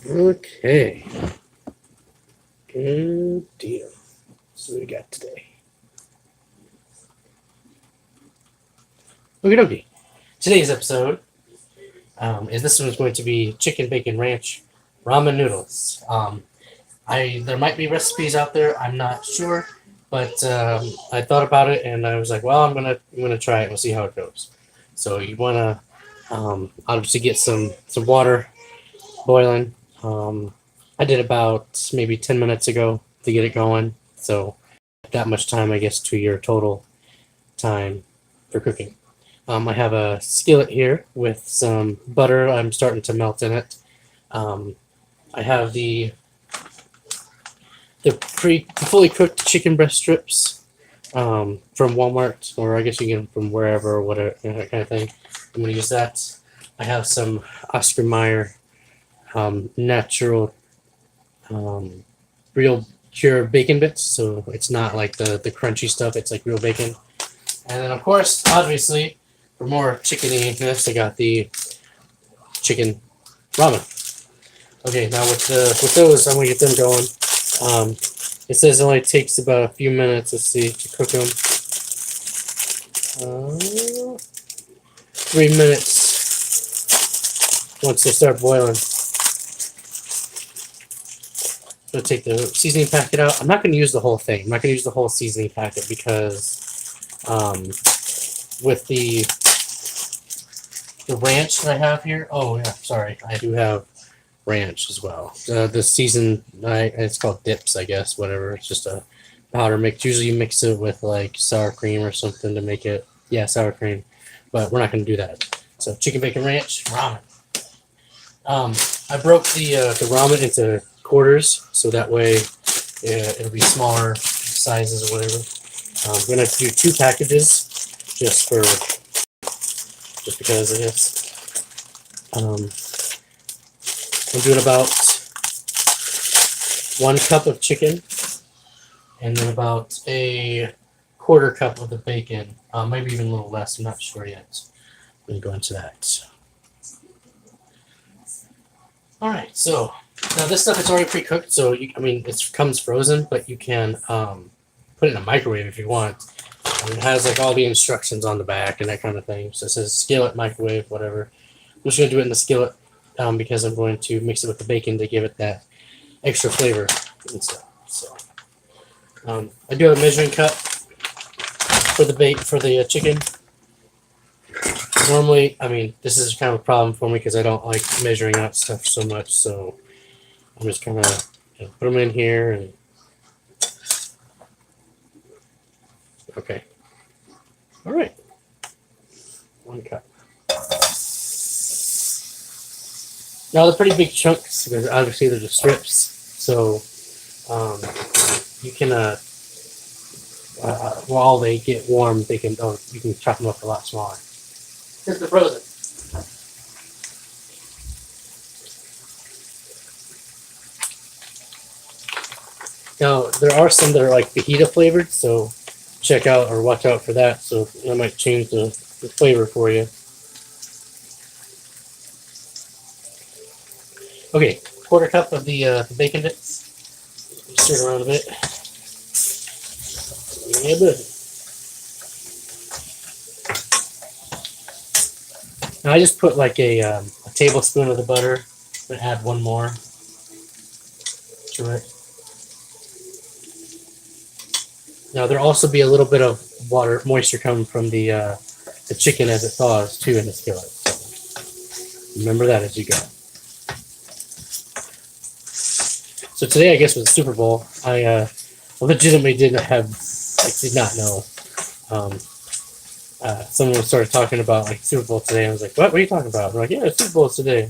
Okay. Good deal. So what we got today. Okie dokie. Today's episode is this one's going to be chicken bacon ranch ramen noodles. There might be recipes out there. I'm not sure, but I thought about it and I was like, well, I'm gonna try it. We'll see how it goes. So you wanna obviously get some water boiling. I did about maybe 10 minutes ago to get it going. So that much time, I guess, to your total time for cooking. I have a skillet here with some butter. I'm starting to melt in it. I have the fully cooked chicken breast strips from Walmart, or I guess you can get them from wherever or whatever, that kind of thing. I'm going to use that. I have some Oscar Mayer natural real pure bacon bits, so it's not like the crunchy stuff. It's like real bacon. And then, of course, obviously, for more chickeny-ness, I got the chicken ramen. Okay, now with those, I'm gonna get them going. It says it only takes about a few minutes. Let's see to cook them. 3 minutes once they start boiling. I'm gonna take the seasoning packet out. I'm not gonna use the whole thing. I'm not gonna use the whole seasoning packet because with the ranch that I have here. Oh yeah, sorry, I do have ranch as well. The season, it's called dips, I guess. Whatever. It's just a powder mix. Usually you mix it with like sour cream or something to make it. Yeah, sour cream. But we're not going to do that. So chicken bacon ranch ramen. I broke the ramen into quarters, so that way it'll be smaller sizes or whatever. I'm gonna do 2 packages just because I guess. I'm doing about 1 cup of chicken and then about a quarter cup of the bacon. Maybe even a little less. I'm not sure yet. I'm gonna go into that. All right, so now this stuff is already pre-cooked, so it comes frozen, but you can put it in a microwave if you want. And it has like all the instructions on the back and that kind of thing. So it says skillet, microwave, whatever. I'm just gonna do it in the skillet because I'm going to mix it with the bacon to give it that extra flavor and stuff. So I do have a measuring cup for the chicken. Normally, this is kind of a problem for me because I don't like measuring out stuff so much. So I'm just kind of put them in here and okay. All right, 1 cup. Now they're pretty big chunks because obviously they're just strips. So you can while they get warm, you can chop them up a lot smaller. Because they're frozen. Now there are some that are like fajita flavored, so check out or watch out for that. So that might change the flavor for you. Okay, quarter cup of the bacon bits. Stir it around a bit. Yeah, good. Now I just put like a tablespoon of the butter. I'm gonna add 1 more to it. Now there'll also be a little bit of moisture coming from the chicken as it thaws too in the skillet. So remember that as you go. So today, I guess, was the Super Bowl. I legitimately did not know. Someone started talking about like Super Bowl today. I was like, "What? What are you talking about?" I'm like, "Yeah, Super Bowl today."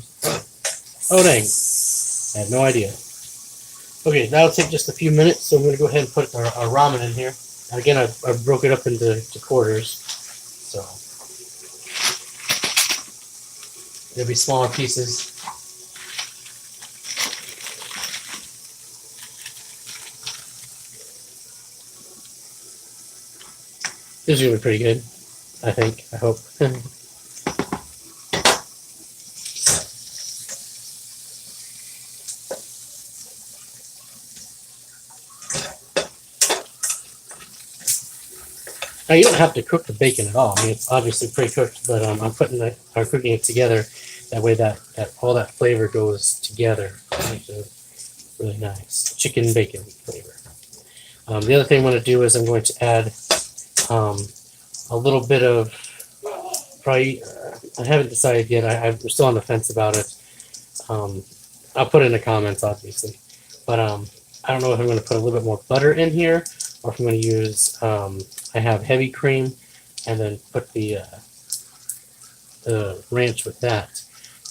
Oh dang! I had no idea. Okay, that'll take just a few minutes, so I'm going to go ahead and put our ramen in here. And again, I broke it up into quarters, so there'll be smaller pieces. This is going to be pretty good, I think. I hope. Now you don't have to cook the bacon at all. I mean, it's obviously pre-cooked, but I'm cooking it together. That way, that all that flavor goes together. Makes it really nice chicken bacon flavor. The other thing I'm going to do is I'm going to add um, a little bit of probably. I haven't decided yet. I'm still on the fence about it. Um, I'll put it in the comments, obviously, but I don't know if I'm going to put a little bit more butter in here or if I'm going to use. I have heavy cream, and then put the ranch with that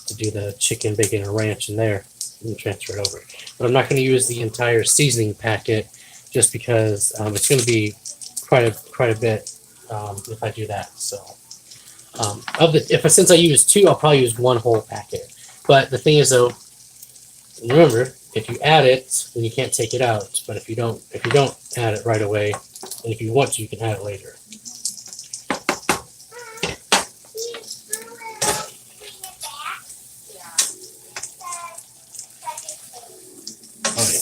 to do the chicken, bacon, and ranch in there and transfer it over. But I'm not going to use the entire seasoning packet just because it's going to be quite a bit if I do that. So since I use two, I'll probably use one whole packet. But the thing is though, remember if you add it, then you can't take it out. But if you don't add it right away, and if you want to, you can add it later. Oh yeah.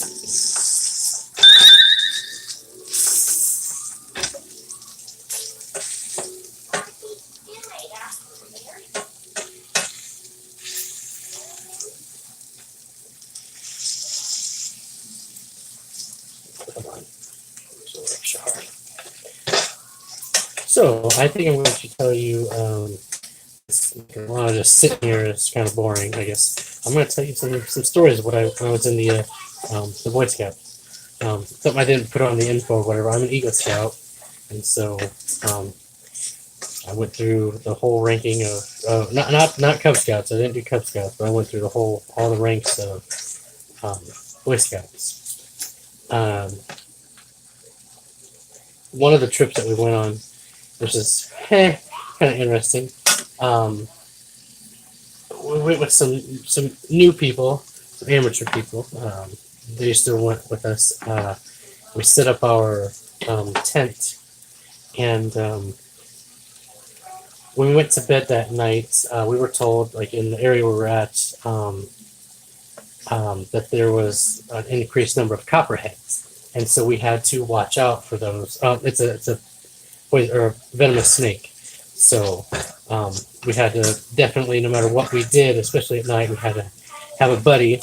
Come on. So extra hard. So I think I'm going to tell you. While I just sit here, it's kind of boring, I guess. I'm going to tell you some stories of when I was in the Boy Scouts. Something I didn't put on the info or whatever. I'm an Eagle Scout, and so I went through the whole ranking of not Cub Scouts. I didn't do Cub Scouts, but I went through all the ranks of Boy Scouts. One of the trips that we went on, which is kind of interesting. We went with some new people, some amateur people. They still went with us. We set up our tent, and when we went to bed that night, we were told, like in the area where we're at, that there was an increased number of copperheads, and so we had to watch out for those. It's a poison or a venomous snake, so we had to definitely, no matter what we did, especially at night, we had to have a buddy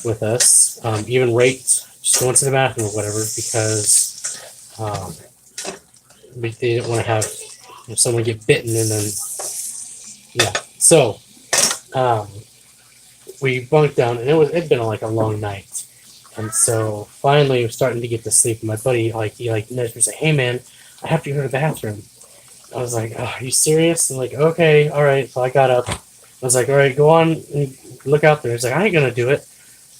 with us, even raked, just going to the bathroom or whatever, because they didn't want to have someone get bitten and then yeah. So we bunked down, and it'd been like a long night, and so finally we're starting to get to sleep. And my buddy he nudged me, say, "Hey man, I have to go to the bathroom." I was like, "Oh, are you serious?" And like, "Okay, all right." So I got up. I was like, "All right, go on and look out there." He's like, "I ain't gonna do it."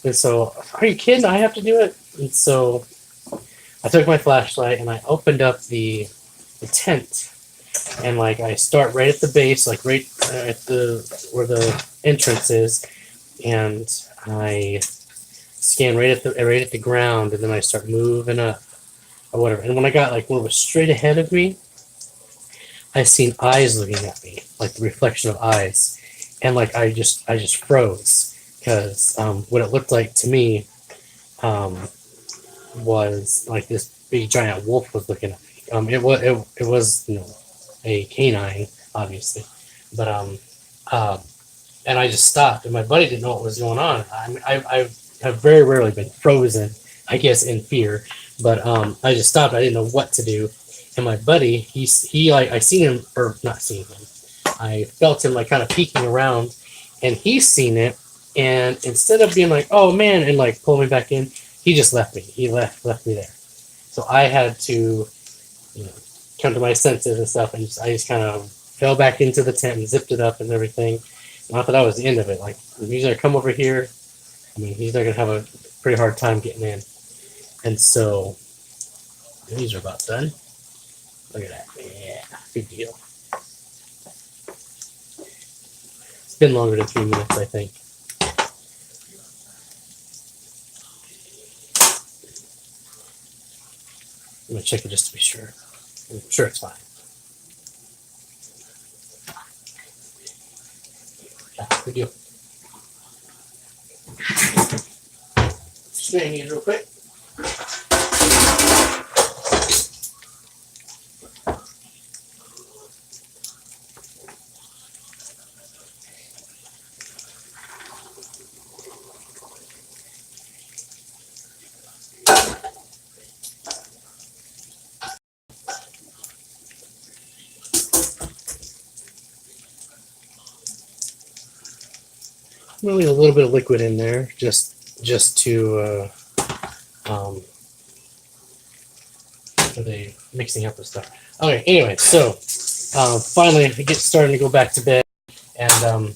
And so, "Are you kidding? I have to do it." And so I took my flashlight and I opened up the tent, and like I start right at the base, like right at where the entrance is, and I scan right at the ground, and then I start moving up or whatever. And when I got like when it was straight ahead of me, I seen eyes looking at me, like the reflection of eyes, and like I just froze because what it looked like to me was like this big giant wolf was looking at me. It was a canine, obviously, but and I just stopped, and my buddy didn't know what was going on. I have very rarely been frozen, I guess, in fear, but I just stopped. I didn't know what to do, and my buddy, he like I seen him or not seen him, I felt him like kind of peeking around, and he's seen it, and instead of being like, "Oh man," and like pull me back in, he just left me. He left me there. So I had to, come to my senses and stuff, and I just kind of fell back into the tent and zipped it up and everything. And I thought that was the end of it. Like, if he's gonna come over here, I mean, he's not gonna have a pretty hard time getting in. And so these are about done. Look at that. Yeah, good deal. It's been longer than 3 minutes, I think. I'm gonna check it just to be sure. I'm sure it's fine. Yeah, good deal. Strain these real quick. really a little bit of liquid in there, just to for the mixing up the stuff. Okay, anyway, so finally I get starting to go back to bed, and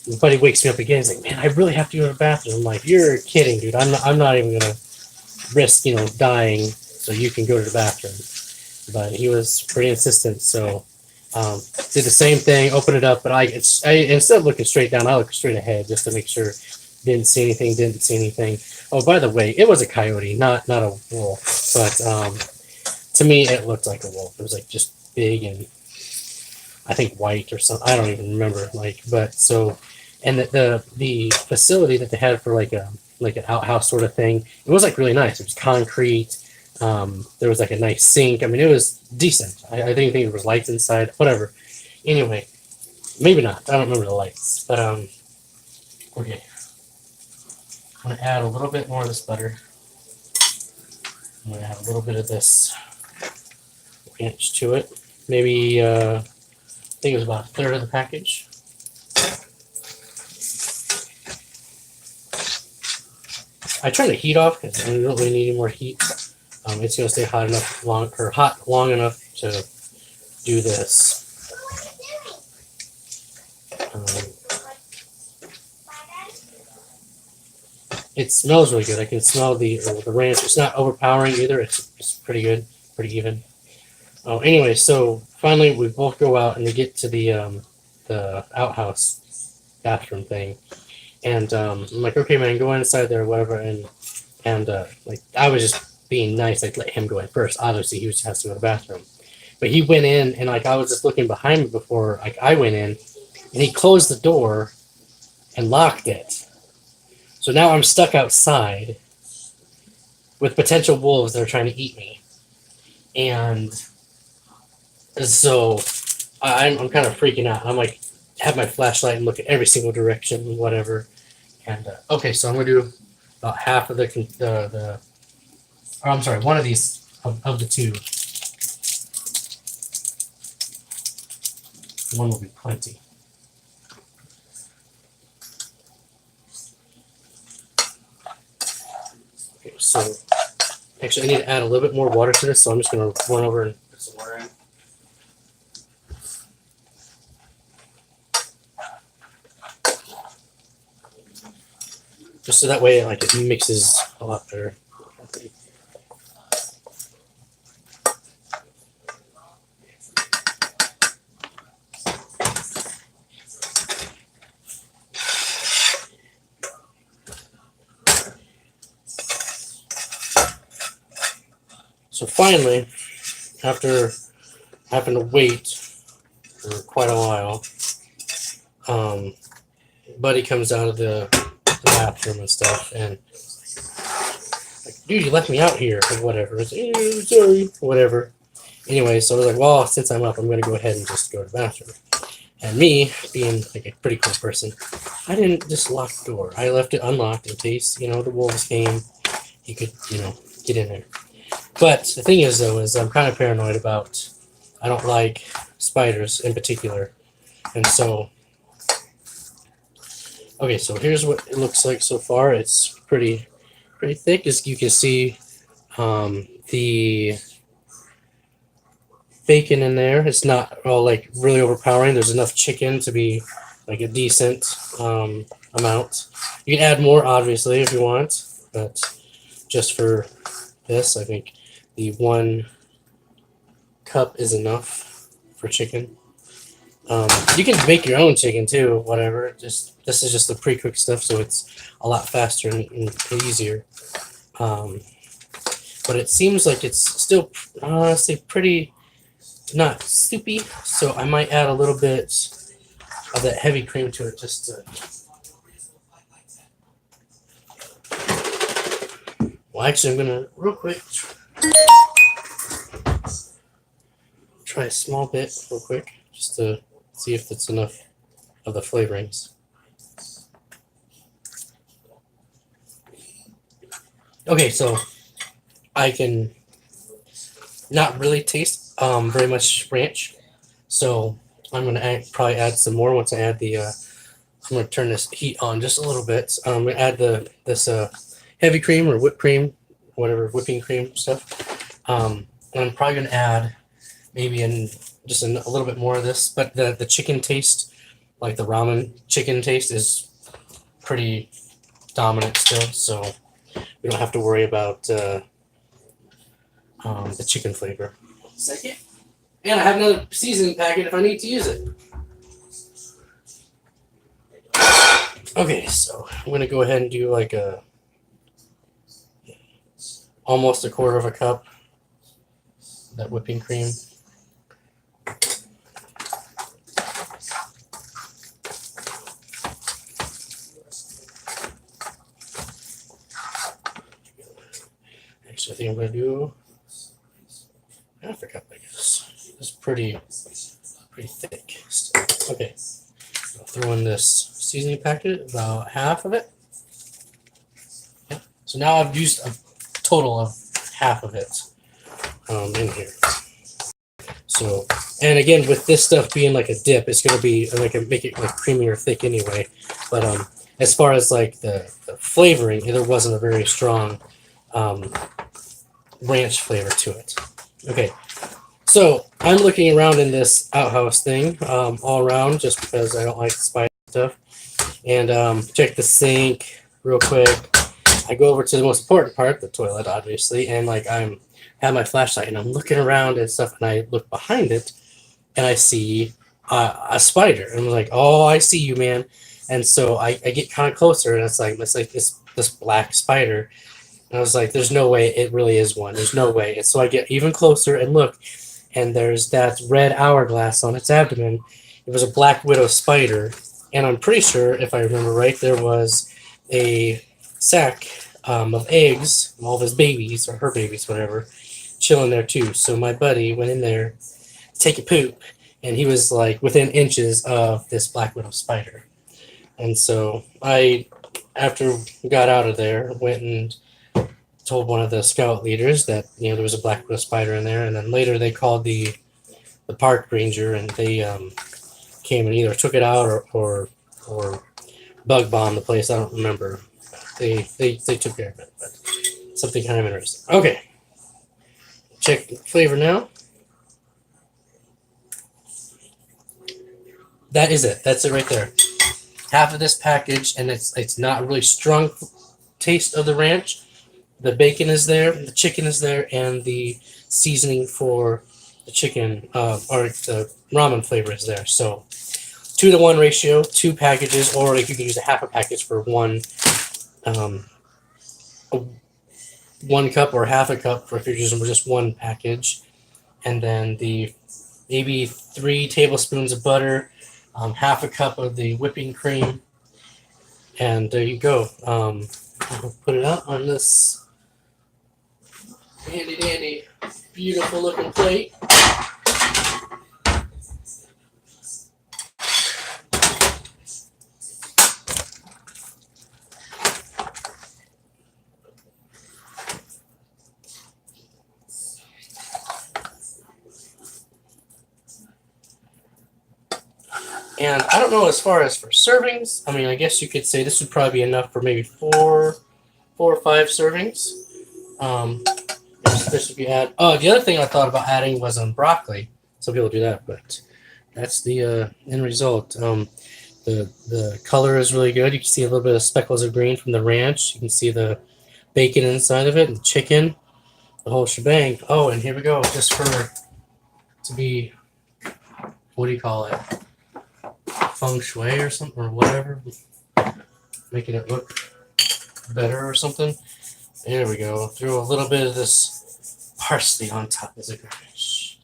my buddy wakes me up again. He's like, "Man, I really have to go to the bathroom." I'm like, "You're kidding, dude. I'm not even gonna risk, dying so you can go to the bathroom." But he was pretty insistent, so did the same thing, opened it up, but I instead of looking straight down, I looked straight ahead just to make sure. Didn't see anything. Oh, by the way, it was a coyote, not a wolf, but to me it looked like a wolf. It was like just big and I think white or something. I don't even remember. But so, and the facility that they had for like an outhouse sort of thing, it was like really nice. It was concrete. There was like a nice sink. I mean, it was decent. I didn't think there was lights inside. Whatever. Anyway, maybe not. I don't remember the lights. But okay. I'm gonna add a little bit more of this butter. I'm gonna add a little bit of this ranch to it. Maybe I think it was about a third of the package. I turned the heat off because I don't really need any more heat. It's gonna stay hot long enough to do this. It smells really good. I can smell the ranch. It's not overpowering either. It's pretty good, pretty even. Oh, anyway, so finally we both go out and we get to the outhouse bathroom thing, and I'm like, okay, man, go inside there, or whatever, and like I was just being nice, like let him go in first. Obviously, he was has to go to the bathroom, but he went in, and like I was just looking behind me before, like I went in, and he closed the door and locked it. So now I'm stuck outside with potential wolves that are trying to eat me, and so I'm kind of freaking out. I'm like, have my flashlight and look at every single direction, whatever. And okay, so I'm gonna do about half of or I'm sorry, one of these of the two. One will be plenty. Okay, so actually, I need to add a little bit more water to this, so I'm just gonna run over and put some water in. Just so that way, like, it mixes a lot better. So finally, after having to wait for quite a while, Buddy comes out of the bathroom and stuff, and like, dude, you left me out here or whatever. It's like, sorry, whatever. Anyway, so I was like, well, since I'm up, I'm gonna go ahead and just go to the bathroom. And me, being like a pretty cool person, I didn't just lock the door. I left it unlocked in case the wolves came. He could get in there. But the thing is, though, is I'm kind of paranoid about. I don't like spiders in particular, and so. Okay, so here's what it looks like so far. It's pretty thick, as you can see. The bacon in there. It's not all like really overpowering. There's enough chicken to be like a decent amount. You can add more, obviously, if you want, but just for this, I think the 1 cup is enough for chicken. You can make your own chicken too, whatever. This is just the pre-cooked stuff, so it's a lot faster and easier. But it seems like it's still, say, pretty not soupy, so I might add a little bit of that heavy cream to it, just to. Well, actually, I'm gonna real quick try a small bit, real quick, just to see if it's enough of the flavorings. Okay, so I can not really taste very much ranch, so I'm gonna probably add some more once I add the I'm going to turn this heat on just a little bit. I'm going to add this heavy cream or whipped cream, whatever whipping cream stuff. And I'm probably going to add maybe just a little bit more of this, but the chicken taste, like the ramen chicken taste, is pretty dominant still, so we don't have to worry about the chicken flavor. Second, and I have another seasoning packet if I need to use it. Okay, so I'm gonna go ahead and do like almost a quarter of a cup that whipping cream. Actually, I think I'm gonna do half a cup, I guess. It's pretty thick. Okay, I'll throw in this seasoning packet, about half of it. Yeah. So now I've used a total of half of it in here. So, and again, with this stuff being like a dip, it's gonna be like make it like creamy or thick anyway. But as far as like the flavoring, there wasn't a very strong ranch flavor to it. Okay, so I'm looking around in this outhouse thing all around just because I don't like spicy stuff, and check the sink real quick. I go over to the most important part, the toilet, obviously, and like have my flashlight and I'm looking around and stuff, and I look behind it and I see a spider, and I'm like, oh, I see you, man. And so I get kind of closer, and it's like this black spider. And I was like, there's no way it really is one. There's no way. And so I get even closer and look, and there's that red hourglass on its abdomen. It was a black widow spider. And I'm pretty sure, if I remember right, there was a sack of eggs, all of his babies, or her babies, whatever, chilling there too. So my buddy went in there to take a poop, and he was like within inches of this black widow spider. And so I, after we got out of there, went and told one of the scout leaders that there was a black widow spider in there, and then later they called the park ranger, and they came and either took it out or bug bombed the place. I don't remember. They took care of it, but something kind of interesting. Okay, check the flavor now. That is it. That's it right there. Half of this package, and it's not a really strong taste of the ranch. The bacon is there, the chicken is there, and the seasoning for the chicken or the ramen flavor is there. So 2-to-1 ratio, 2 packages, or like you can use a half a package for one cup or half a cup for if you're using just one package, and then the maybe 3 tablespoons of butter, half a cup of the whipping cream, and there you go. I'll put it out on this handy dandy, beautiful looking plate. And I don't know as far as for servings. I mean, I guess you could say this would probably be enough for maybe 4 or 5 servings. This would be add. Oh, the other thing I thought about adding was broccoli. Some people do that, but that's the end result. The color is really good. You can see a little bit of speckles of green from the ranch. You can see the bacon inside of it, and the chicken, the whole shebang. Oh, and here we go, just to be, what do you call it? Feng shui or something, or whatever. Making it look better or something. There we go. Throw a little bit of this parsley on top as a garnish.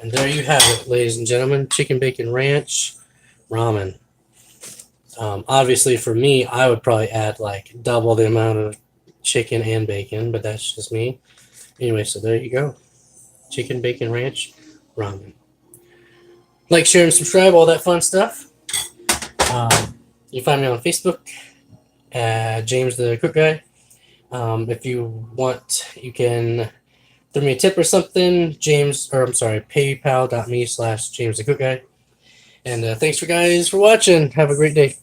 And there you have it, ladies and gentlemen. Chicken bacon ranch ramen. Obviously, for me, I would probably add like double the amount of chicken and bacon, but that's just me. Anyway, so there you go. Chicken bacon ranch ramen. Like, share, and subscribe, all that fun stuff. You find me on Facebook, James the Cook Guy. If you want, you can throw me a tip or something. PayPal.me/James the Cook Guy. And thanks for guys for watching. Have a great day.